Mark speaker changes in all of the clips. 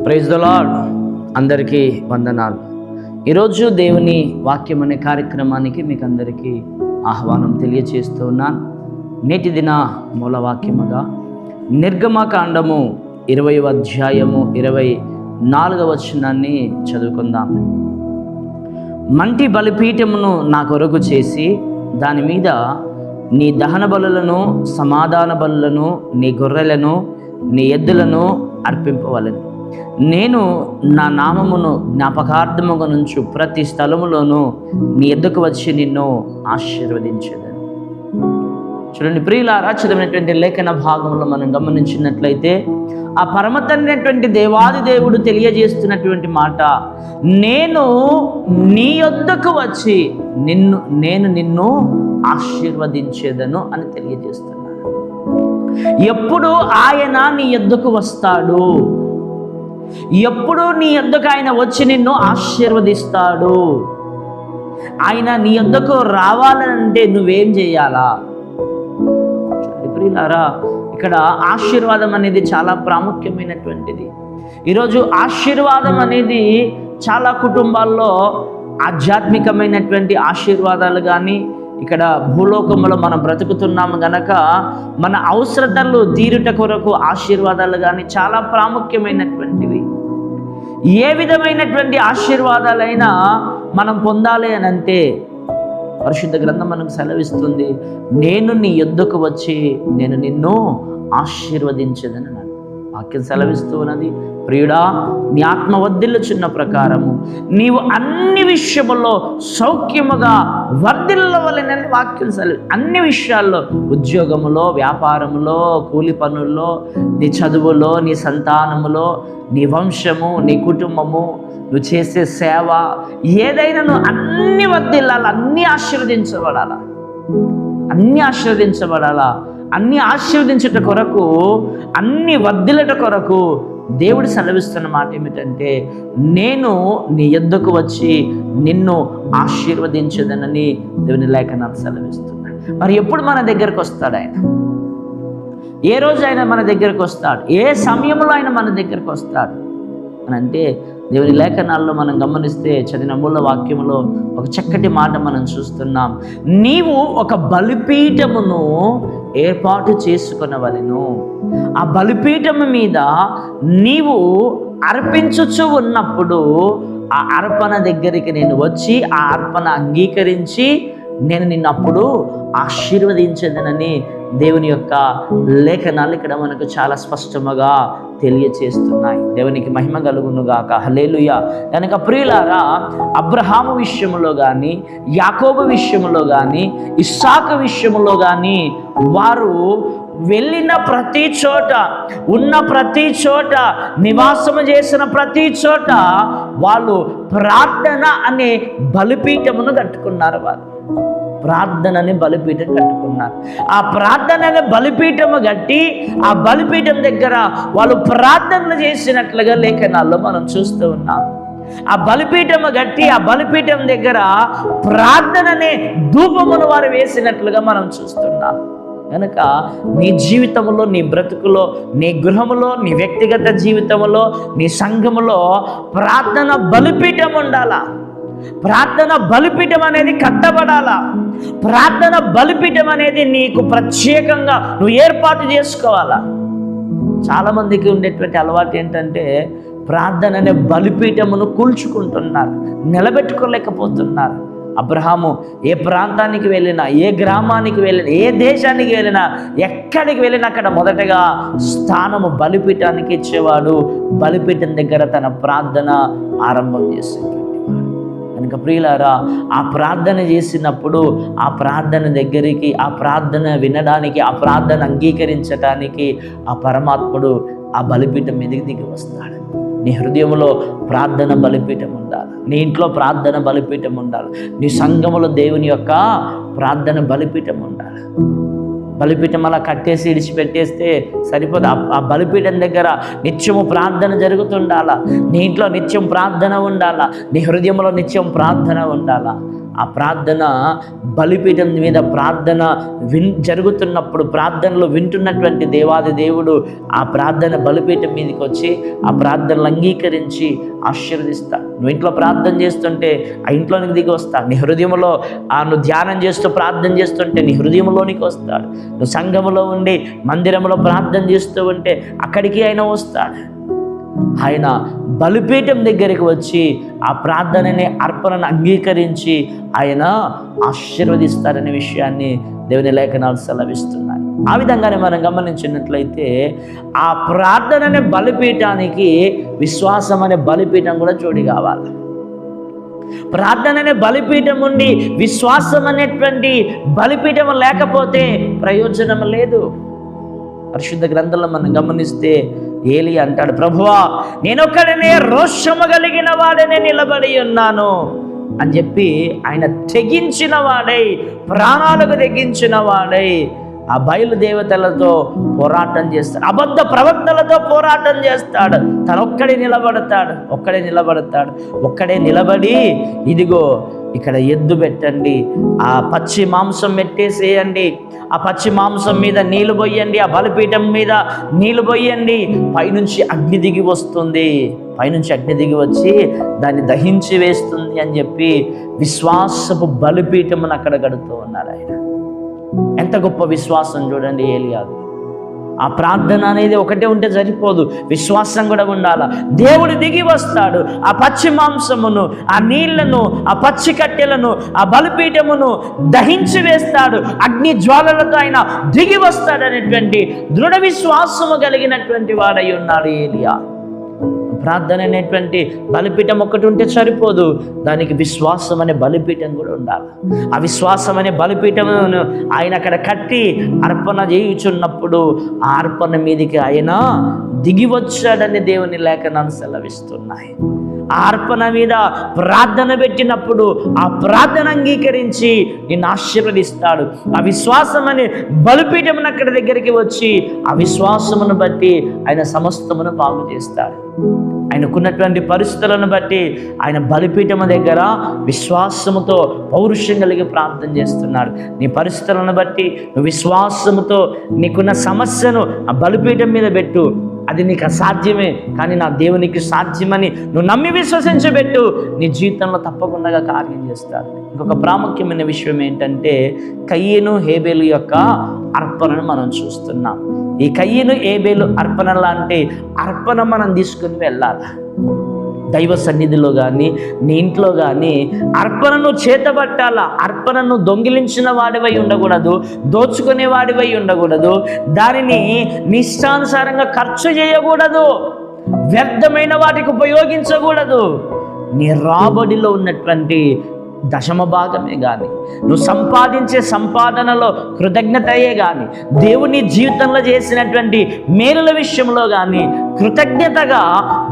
Speaker 1: Praise the lord. అందరికీ వందనాలు. ఈరోజు దేవుని వాక్యం అనే కార్యక్రమానికి మీకు అందరికీ ఆహ్వానం తెలియచేస్తూ ఉన్నాను. నేటి దిన మూలవాక్యముగా నిర్గమకాండము 20వ అధ్యాయము 24వ వచనాన్ని చదువుకుందాం. మంటి బలిపీఠమును నా కొరకు చేసి దాని మీద నీ దహన బలులను, సమాధాన బలులను, నీ గొర్రెలను, నీ ఎద్దులను అర్పింపవలెను. నేను నా నామమును జ్ఞాపకార్థముగా నుంచు ప్రతి స్థలములోనూ నీ ఎద్దుకు వచ్చి నిన్ను ఆశీర్వదించేదను. చూడండి ప్రియులారా, చదివినటువంటి లేఖన భాగంలో మనం గమనించినట్లయితే ఆ పరమతమైనటువంటి దేవాది దేవుడు తెలియజేస్తున్నటువంటి మాట, నేను నీ యొద్దకు వచ్చి నేను నిన్ను ఆశీర్వదించేదను అని తెలియజేస్తున్నాను. ఎప్పుడు ఆయన నీ యొద్దకు వస్తాడు, ఎప్పుడు నీ యొద్దకు ఆయన వచ్చి నిన్ను ఆశీర్వదిస్తాడు. ఆయన నీ యొద్దకు రావాలంటే నువ్వేం చేయాలా? ప్రియులారా, ఇక్కడ ఆశీర్వాదం అనేది చాలా ప్రాముఖ్యమైనటువంటిది. ఈరోజు ఆశీర్వాదం అనేది చాలా కుటుంబాల్లో ఆధ్యాత్మికమైనటువంటి ఆశీర్వాదాలు కానీ, ఇక్కడ భూలోకంలో మనం బ్రతుకుతున్నాము గనక మన అవసరతలు తీరుట కొరకు ఆశీర్వాదాలు కానీ చాలా ప్రాముఖ్యమైనటువంటివి. ఏ విధమైనటువంటి ఆశీర్వాదాలైనా మనం పొందాలి అని అంటే పరిశుద్ధ గ్రంథం మనకు సెలవిస్తుంది, నేను నీ యొద్దకు వచ్చి నేను నిన్ను ఆశీర్వదించదని వాక్యం సెలవిస్తూ ఉన్నది. ప్రియుడా, నీ ఆత్మ వర్ధిల్లుచున్న ప్రకారము నీవు అన్ని విషయముల్లో సౌఖ్యముగా వర్ధిల్లవలెనని వాక్యం సెలవు. అన్ని విషయాల్లో, ఉద్యోగములో, వ్యాపారములో, కూలి పనుల్లో, నీ చదువులో, నీ సంతానములో, నీ వంశము, నీ కుటుంబము, నువ్వు చేసే సేవ, ఏదైనా నువ్వు అన్ని వర్ధిల్లాలి, అన్నీ ఆశీర్వదించబడాలా, అన్నీ ఆశీర్వదించబడాలా. అన్ని ఆశీర్వదించుట కొరకు, అన్ని వర్ధిల్లట కొరకు దేవుడు సెలవిస్తున్న మాట ఏమిటంటే, నేను నీ యొద్దకు వచ్చి నిన్ను ఆశీర్వదించదనని దేవుని లేఖనాలు సెలవిస్తున్నాడు. మరి ఎప్పుడు మన దగ్గరకు వస్తాడు ఆయన? ఏ రోజు ఆయన మన దగ్గరకు వస్తాడు? ఏ సమయంలో ఆయన మన దగ్గరకు వస్తాడు అని అంటే, దేవుని లేఖనాల్లో మనం గమనిస్తే చదివిన మూల వాక్యములో ఒక చక్కటి మాట మనం చూస్తున్నాం. నీవు ఒక బలిపీఠమును ఏర్పాటు చేసుకొనవలెను. ఆ బలిపీఠము మీద నీవు అర్పించుచు ఉన్నప్పుడు ఆ అర్పణ దగ్గరికి నేను వచ్చి ఆ అర్పణ అంగీకరించి నేను నిన్నప్పుడు ఆశీర్వదించదనని దేవుని యొక్క లేఖనాలు ఇక్కడ మనకు చాలా స్పష్టముగా తెలియచేస్తున్నాయి. దేవునికి మహిమ కలుగునుగాక. హల్లెలూయా. కనుక ప్రియులారా, అబ్రహాము విషయంలో కానీ, యాకోబు విషయంలో కానీ, ఇస్సాకు విషయంలో కానీ వారు వెళ్ళిన ప్రతి చోట, ఉన్న ప్రతి చోట, నివాసము చేసిన ప్రతి చోట వాళ్ళు ప్రార్థన అనే బలిపీఠమును కట్టుకున్నారు. వారు ప్రార్థనని బలిపీఠం కట్టుకున్నారు. ఆ ప్రార్థనని బలిపీఠము కట్టి ఆ బలిపీఠం దగ్గర వాళ్ళు ప్రార్థనలు చేసినట్లుగా లేఖనాల్లో మనం చూస్తూ ఉన్నాం. ఆ బలిపీఠము కట్టి ఆ బలిపీఠం దగ్గర ప్రార్థననే ధూపమును వారు వేసినట్లుగా మనం చూస్తున్నాం. కనుక నీ జీవితంలో, నీ బ్రతుకులో, నీ గృహములో, నీ వ్యక్తిగత జీవితంలో, నీ సంఘములో ప్రార్థన బలిపీఠం ఉండాలా. ప్రార్థన బలిపీఠం అనేది కట్టబడాలా. ప్రార్థన బలిపీఠం అనేది నీకు ప్రత్యేకంగా నువ్వు ఏర్పాటు చేసుకోవాలా. చాలామందికి ఉండేటువంటి అలవాటు ఏంటంటే, ప్రార్థన అనే బలిపీఠమును కూల్చుకుంటున్నారు, నిలబెట్టుకోలేకపోతున్నారు. అబ్రహాము ఏ ప్రాంతానికి వెళ్ళినా, ఏ గ్రామానికి వెళ్ళినా, ఏ దేశానికి వెళ్ళినా, ఎక్కడికి వెళ్ళినా అక్కడ మొదటగా స్థానము బలిపీఠానికి ఇచ్చేవాడు. బలిపీఠం దగ్గర తన ప్రార్థన ఆరంభం చేసేటువంటి వాడు. కనుక ప్రియులారా, ఆ ప్రార్థన చేసినప్పుడు ఆ ప్రార్థన దగ్గరికి, ఆ ప్రార్థన వినడానికి, ఆ ప్రార్థన అంగీకరించడానికి ఆ పరమాత్ముడు ఆ బలిపీఠం మీదకి దిగి వస్తాడు. నీ హృదయంలో ప్రార్థన బలిపీఠం ఉండాలి. నీ ఇంట్లో ప్రార్థన బలిపీఠం ఉండాలి. నీ సంఘములో దేవుని యొక్క ప్రార్థన బలిపీఠం ఉండాలి. బలిపీఠం అలా కట్టేసి ఇడిచిపెట్టేస్తే సరిపోదు. ఆ బలిపీఠం దగ్గర నిత్యము ప్రార్థన జరుగుతుండాలా. నీ ఇంట్లో నిత్యం ప్రార్థన ఉండాలా. నీ హృదయంలో నిత్యం ప్రార్థన ఉండాలా. ఆ ప్రార్థన బలిపీఠం మీద ప్రార్థన జరుగుతున్నప్పుడు ప్రార్థనలు వింటున్నటువంటి దేవాది దేవుడు ఆ ప్రార్థన బలిపీఠం మీదకి వచ్చి ఆ ప్రార్థనలు అంగీకరించి ఆశీర్వదిస్తాడు. నువ్వు ఇంట్లో ప్రార్థన చేస్తుంటే ఆ ఇంట్లోనికి దిగి వస్తాడు. నీ హృదయంలో నువ్వు ధ్యానం చేస్తూ ప్రార్థన చేస్తుంటే నీ హృదయంలోనికి వస్తాడు. నువ్వు సంఘములో ఉండి మందిరంలో ప్రార్థన చేస్తూ ఉంటే అక్కడికి ఆయన వస్తాడు. ఆయన బలిపీఠం దగ్గరికి వచ్చి ఆ ప్రార్థనని అర్పణను అంగీకరించి ఆయన ఆశీర్వదిస్తారనే విషయాన్ని దేవుని లేఖనాలు సెలవిస్తున్నాయి. ఆ విధంగానే మనం గమనించినట్లయితే ఆ ప్రార్థననే బలిపీఠానికి విశ్వాసం అనే బలిపీఠం కూడా జోడి కావాలి. ప్రార్థననే బలిపీఠం ఉండి విశ్వాసం అనేటువంటి బలిపీఠం లేకపోతే ప్రయోజనం లేదు. పరిశుద్ధ గ్రంథంలో మనం గమనిస్తే ఏలియా అంటాడు, ప్రభువా నేనొక్కడనే రోషము కలిగిన వాడనే నిలబడి ఉన్నాను అని చెప్పి ఆయన తెగించిన వాడై, ప్రాణాలకు తెగించిన వాడై ఆ బయలుదేవతలతో పోరాటం చేస్తాడు, అబద్ధ ప్రవక్తలతో పోరాటం చేస్తాడు. ఒక్కడే నిలబడి ఇదిగో ఇక్కడ ఎద్దు పెట్టండి, ఆ పచ్చి మాంసం పెట్టేసేయండి, ఆ పచ్చి మాంసం మీద నీళ్లు పోయండి, ఆ బలిపీఠం మీద నీళ్లు పోయండి, పైనుంచి అగ్ని దిగి వస్తుంది, పైనుంచి అగ్ని దిగి వచ్చి దాన్ని దహించి వేస్తుంది అని చెప్పి విశ్వాసపు బలిపీఠమును అక్కడ కడుతూ ఉన్నారు ఆయన. ఎంత గొప్ప విశ్వాసం చూడండి ఏలియాది. ఆ ప్రార్థన అనేది ఒకటే ఉంటే సరిపోదు, విశ్వాసం కూడా ఉండాలి. దేవుడు దిగి వస్తాడు, ఆ పచ్చి మాంసమును, ఆ నీళ్లను, ఆ పచ్చి కట్టెలను, ఆ బలిపీఠమును దహించి వేస్తాడు, అగ్ని జ్వాలలతో ఆయన దిగి వస్తాడనేటువంటి దృఢ విశ్వాసము కలిగినటువంటి వాడై ఉన్నాడు ఏలియా. ప్రార్థన అనేటువంటి బలిపీఠం ఒక్కటి ఉంటే సరిపోదు, దానికి విశ్వాసం అనే బలిపీఠం కూడా ఉండాలి. ఆ విశ్వాసం అనే బలిపీఠమును ఆయన అక్కడ కట్టి అర్పణ చేయుచున్నప్పుడు ఆ అర్పణ మీదకి ఆయన దిగి వచ్చాడని దేవుని లేఖనాలు సెలవిస్తున్నాయి. ఆ అర్పణ మీద ప్రార్థన పెట్టినప్పుడు ఆ ప్రార్థన అంగీకరించి నిన్ను ఆశీర్వదిస్తాడు. ఆ విశ్వాసం అనే బలిపీఠమును అక్కడ దగ్గరికి వచ్చి ఆ విశ్వాసమును బట్టి ఆయన సమస్తమును బాగు చేస్తాడు. ఆయనకున్నటువంటి పరిస్థితులను బట్టి ఆయన బలిపీఠము దగ్గర విశ్వాసముతో పౌరుషం కలిగి ప్రార్థన చేస్తున్నాడు. నీ పరిస్థితులను బట్టి నువ్వు విశ్వాసముతో నీకున్న సమస్యను ఆ బలిపీఠం మీద పెట్టు. అది నీకు అసాధ్యమే, కానీ నా దేవునికి సాధ్యమని నువ్వు నమ్మి విశ్వసించబెట్టు. నీ జీవితంలో తప్పకుండా కార్యం చేస్తాడు. ఇంకొక ప్రాముఖ్యమైన విషయం ఏంటంటే కయ్యను హేబేలు యొక్క అర్పణను మనం చూస్తున్నాం. ఈ కయ్యను హేబేలు అర్పణ లాంటి అర్పణ మనం తీసుకుని వెళ్ళాలి. దైవ సన్నిధిలో కానీ నీ ఇంట్లో కానీ అర్పణను చేతబట్టాల. అర్పణను దొంగిలించిన వాడివై ఉండకూడదు, దోచుకునే వాడివై ఉండకూడదు, దానిని నిష్టానుసారంగా ఖర్చు చేయకూడదు, వ్యర్థమైన వాటికి ఉపయోగించకూడదు. నీ రాబడిలో ఉన్నటువంటి దశమ భాగమే కానీ, నువ్వు సంపాదించే సంపాదనలో కృతజ్ఞతయే కానీ, దేవుని జీవితంలో చేసినటువంటి మేలుల విషయంలో కానీ కృతజ్ఞతగా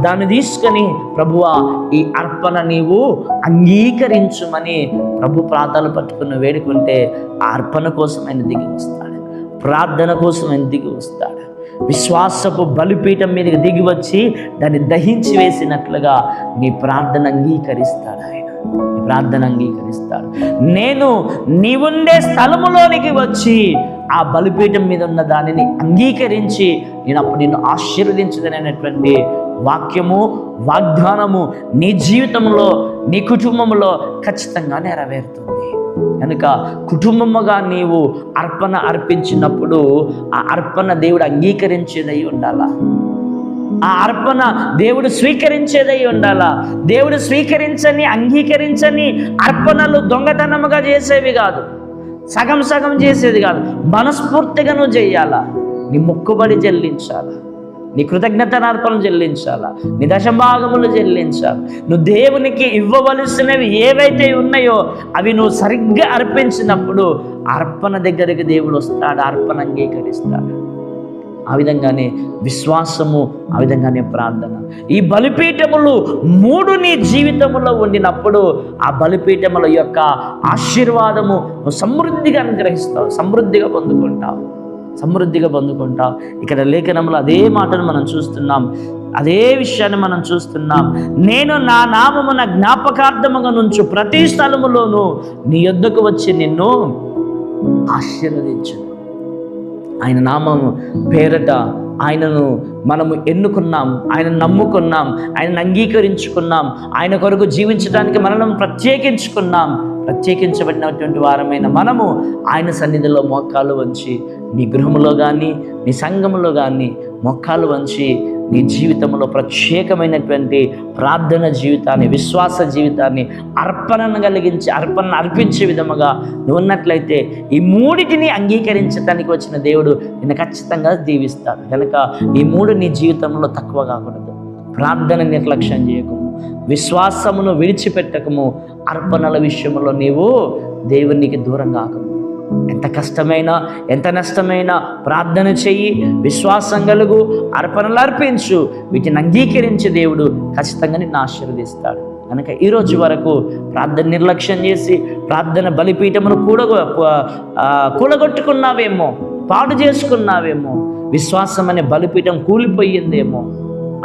Speaker 1: దాన్ని తీసుకొని ప్రభువా ఈ అర్పణ నీవు అంగీకరించుమని ప్రభు ప్రార్థనలు పట్టుకుని వేడుకుంటే ఆ అర్పణ కోసం ఆయన దిగి వస్తాడు, ప్రార్థన కోసం ఆయన దిగి వస్తాడు. విశ్వాసపు బలిపీఠం మీదకి దిగి వచ్చి దాన్ని దహించి వేసినట్లుగా నీ ప్రార్థన అంగీకరిస్తాడు. ఆయన నీ ప్రార్థన అంగీకరిస్తాడు. నేను నీవుండే స్థలములోనికి వచ్చి ఆ బలిపీఠం మీద ఉన్న దానిని అంగీకరించి నేను అప్పుడు నిన్ను ఆశీర్వదించదనేటువంటి వాక్యము, వాగ్దానము నీ జీవితంలో, నీ కుటుంబంలో ఖచ్చితంగా నెరవేరుతుంది. కనుక కుటుంబముగా నీవు అర్పణ అర్పించినప్పుడు ఆ అర్పణ దేవుడు అంగీకరించేదై ఉండాలా, ఆ అర్పణ దేవుడు స్వీకరించేదై ఉండాలా. దేవుడు స్వీకరించని, అంగీకరించని అర్పణలు దొంగతనముగా చేసేవి కాదు, సగం సగం చేసేది కాదు. మనస్ఫూర్తిగా నువ్వు చెయ్యాలా, నీ మొక్కుబడి చెల్లించాలా, నీ కృతజ్ఞతార్పణలు చెల్లించాలా, నీ దశభాగములు చెల్లించాలి. నువ్వు దేవునికి ఇవ్వవలసినవి ఏవైతే ఉన్నాయో అవి నువ్వు సరిగ్గా అర్పించినప్పుడు అర్పణ దగ్గరికి దేవుడు వస్తాడు, అర్పణ అంగీకరిస్తాడు. ఆ విధంగానే విశ్వాసము, ఆ విధంగానే ప్రార్థన. ఈ బలిపీఠములు 3 నీ జీవితంలో ఉండినప్పుడు ఆ బలిపీఠముల యొక్క ఆశీర్వాదము నువ్వు సమృద్ధిగా అనుగ్రహిస్తావు, సమృద్ధిగా పొందుకుంటావు. ఇక్కడ లేఖనంలో అదే మాటను మనం చూస్తున్నాం. అదే విషయాన్ని మనం చూస్తున్నాం. నేను నా నామమున జ్ఞాపకార్థముగా నుంచు ప్రతి స్థలములోనూ నీ యొద్దకు వచ్చి నిన్ను ఆశీర్వదించు. ఆయన నామము పేరట ఆయనను మనము ఎన్నుకున్నాం, ఆయన నమ్ముకున్నాం, ఆయనను అంగీకరించుకున్నాం, ఆయన కొరకు జీవించడానికి మనల్ని ప్రత్యేకించుకున్నాం. ప్రత్యేకించబడినటువంటి వారమైన మనము ఆయన సన్నిధిలో మోకాలు వంచి, నీ గృహములో కానీ నీ సంఘములో కానీ మోకాలు వంచి నీ జీవితంలో ప్రత్యేకమైనటువంటి ప్రార్థన జీవితాన్ని, విశ్వాస జీవితాన్ని, అర్పణను అర్పించే విధముగా నువ్వు ఉన్నట్లయితే ఈ మూడిటిని అంగీకరించడానికి వచ్చిన దేవుడు నిన్ను ఖచ్చితంగా దీవిస్తాడు. కనుక ఈ మూడు నీ జీవితంలో తక్కువ కాకూడదు. ప్రార్థన నిర్లక్ష్యం చేయకము, విశ్వాసమును విడిచిపెట్టకము, అర్పణల విషయంలో నీవు దేవునికి దూరం కాకము. ఎంత కష్టమైనా ఎంత నష్టమైనా ప్రార్థన చెయ్యి, విశ్వాసం కలుగు, అర్పణలు అర్పించు. వీటిని అంగీకరించే దేవుడు ఖచ్చితంగా నిన్ను ఆశీర్వదిస్తాడు. కనుక ఈరోజు వరకు ప్రార్థన నిర్లక్ష్యం చేసి ప్రార్థన బలిపీఠమును కూలగొట్టుకున్నావేమో, పాడు చేసుకున్నావేమో, విశ్వాసం అనే బలిపీఠం కూలిపోయిందేమో.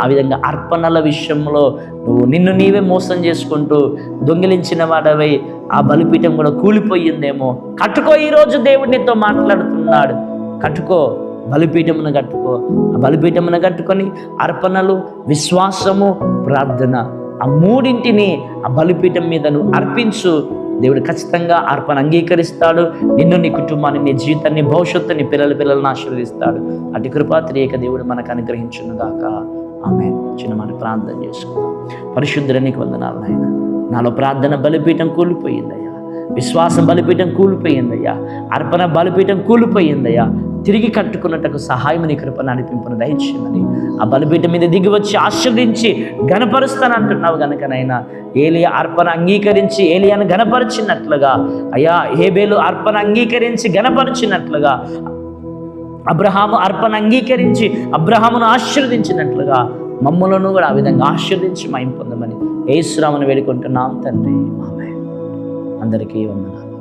Speaker 1: ఆ విధంగా అర్పణల విషయంలో నువ్వు నిన్ను నీవే మోసం చేసుకుంటూ దొంగిలించిన వాడవై ఆ బలిపీఠం కూడా కూలిపోయిందేమో. కట్టుకో, ఈరోజు దేవుడు నీతో మాట్లాడుతున్నాడు. కట్టుకో, బలిపీఠమును కట్టుకో. ఆ బలిపీఠమును కట్టుకొని అర్పణలు, విశ్వాసము, ప్రార్థన, ఆ మూడింటిని ఆ బలిపీఠం మీద నువ్వు అర్పించు. దేవుడు ఖచ్చితంగా అర్పణ అంగీకరిస్తాడు. నిన్ను, నీ కుటుంబాన్ని, నీ జీవితాన్ని, భవిష్యత్తుని, పిల్లలను ఆశీర్వదిస్తాడు. అటు కృపా త్రియక దేవుడు మనకు అనుగ్రహించును గాక. ఆమేన్. చిన్న మాట ప్రార్థన చేసుకుందాం. పరిశుద్ధుడా, నీకు వందనాలు నాయన. నాలో ప్రార్థన బలిపీఠం కూలిపోయిందయ్యా, విశ్వాసం బలిపీఠం కూలిపోయిందయ్యా, అర్పణ బలిపీఠం కూలిపోయిందయ్యా. తిరిగి కట్టుకున్నట్టుకు సహాయం, నీ కృప నడిపింపును దయచేయమని ఆ బలిపీఠం మీద దిగి వచ్చి ఆశీర్వదించి గణపరుస్తానంటున్నావు గనుకనైనా ఏలియా అర్పణ అంగీకరించి ఏలియాను గణపరిచినట్లుగా, అయ్యా హేబేలు అర్పణ అంగీకరించి గణపరిచినట్లుగా, అబ్రహాము అర్పణ అంగీకరించి అబ్రహామును ఆశీర్వదించినట్లుగా మమ్మలను కూడా ఆ విధంగా ఆశీర్వదించి మహిమ పొందమని యేసునామమున వేడుకుంటున్నాం తండ్రి. ఆమేన్. అందరికీ వందనాలు.